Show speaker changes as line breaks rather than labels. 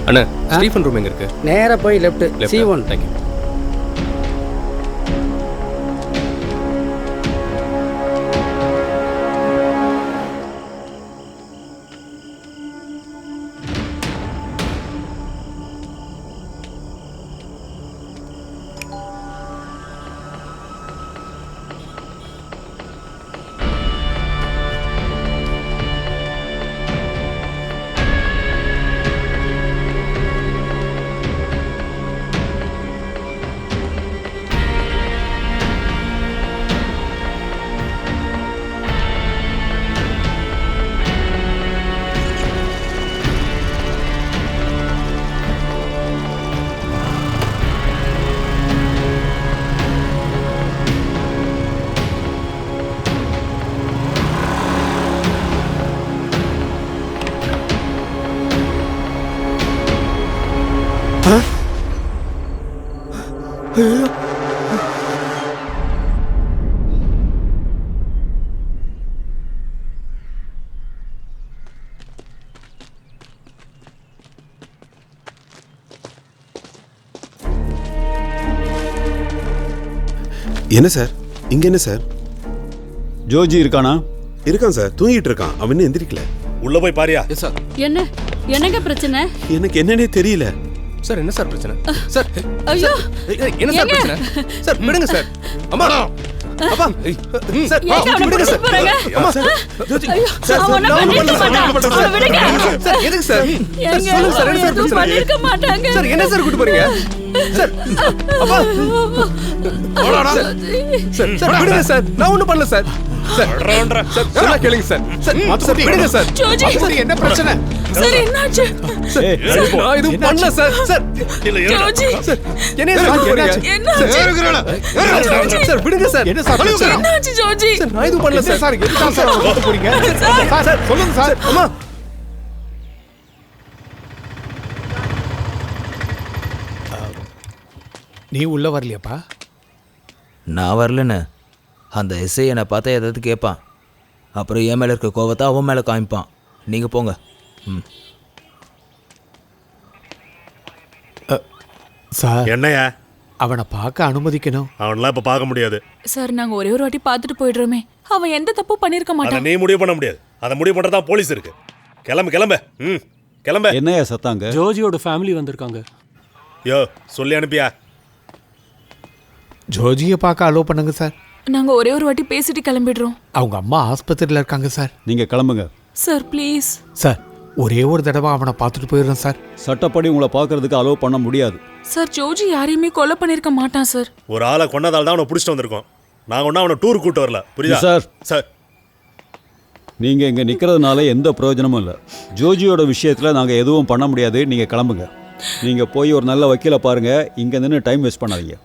அண்ணா Stephen room எங்க இருக்கு?
நேரா போய் லெஃப்ட் C1.
Thank you.
என்ன சார் இங்க என்ன சார்?
ஜோஜி இருக்கானா?
இருக்கான் சார், தூங்கிட்டு இருக்கான். அவன் இன்னும் எந்திரிக்கல.
உள்ள போய் பாரியா.
என்னங்க பிரச்சனை?
எனக்கு என்னன்னே தெரியல
சார். என்ன சார் பிரச்சனை? சார்
ஐயோ
என்ன சார் பிரச்சனை? சார் விடுங்க சார். அம்மா அப்பா சார் விடுங்க சார். அம்மா ஜோஜி சார்
அவன பண்ணிருக்க மாட்டான். அவன விடுங்க.
சார் எதுக்கு சார்? சொல்லுங்க சார். என்ன சார் பிரச்சனை?
பண்ணிருக்க மாட்டாங்க.
சார் என்ன சார் கூட்டி போறீங்க? சார் அப்பா ஓடடா. சார் விடுங்க சார். நான் ஒண்ணும் பண்ணல சார். சார் சார் சொன்னா கேளுங்க சார். சார் விடுங்க சார்.
ஜோஜி
என்ன பிரச்சனை?
சார் என்னாச்சு?
நான் இது பண்ணல சார். சார்
ஜோஜி
சார் என்ன சார் போறீங்க?
என்னாச்சு?
சார் விடுங்க சார். என்ன சார் பிரச்சனை?
என்னாச்சு ஜோஜி?
சார் நான் இது பண்ணல சார். சார் எதுக்கு சார் கூட்டி போறீங்க? சார் சொல்லுங்க சார். அம்மா
நீ உள்ள வரலையாப்பா?
நான் வரலன்னு அந்த எஸ்ஐ என்னை பார்த்தா ஏதாவது கேட்பான். அப்புறம் என் மேலே இருக்க கோவத்தை அவன் மேலே காமிப்பான். நீங்கள் போங்க. ம்
சார்
என்னையா?
அவனை பார்க்க அனுமதிக்கணும்.
அவனெல்லாம் இப்ப பார்க்க முடியாது.
சார் நாங்க ஒரே ஒரு வாட்டி பார்த்துட்டு போயிடுறோமே. அவன் எந்த தப்பு பண்ணிருக்க
அதை
மாட்டான்.
நீ முடிவு பண்ண முடியாது. அதை முடிவு பண்றதா போலீஸ் இருக்கு. கிளம்பு கிளம்பு. ம் கிளம்பு.
என்னையா சத்தாங்க?
ஜோஜியோட ஃபேமிலி வந்திருக்காங்க.
யோ சொல்லி அனுப்பியா?
ஜோஜியை பார்க்க அலோவ் பண்ணுங்க சார்.
நாங்க ஒரே ஒரு வாட்டி பேசிட்டு கிளம்பிடுறோம்.
அவங்க அம்மா ஆஸ்பத்திரியில் இருக்காங்க சார்.
நீங்க கிளம்புங்க
சார் ப்ளீஸ்.
சார் ஒரே ஒரு தடவை அவனை பார்த்துட்டு போயிடுறேன் சார்.
சட்டப்படி உங்களை பார்க்கறதுக்கு அலோவ் பண்ண முடியாது.
சார் ஜோஜி யாரையுமே கொலை பண்ணிருக்க மாட்டான் சார்.
ஒரு ஆளை கொன்னதால தான் அவனை பிடிச்சிட்டு வந்திருக்கோம். நாங்க ஒன்றும் அவனை டூர் கூட்டு வரல. புரியுதா
சார்?
சார்
நீங்க இங்க நிக்கிறதுனால எந்த பிரயோஜனமும் இல்லை. ஜோஜியோட விஷயத்துல நாங்க எதுவும் பண்ண முடியாது. நீங்க கிளம்புங்க. நீங்க போய் ஒரு நல்ல வக்கீலை பாருங்க. இங்க நின்று டைம் வேஸ்ட் பண்ணாதீங்க.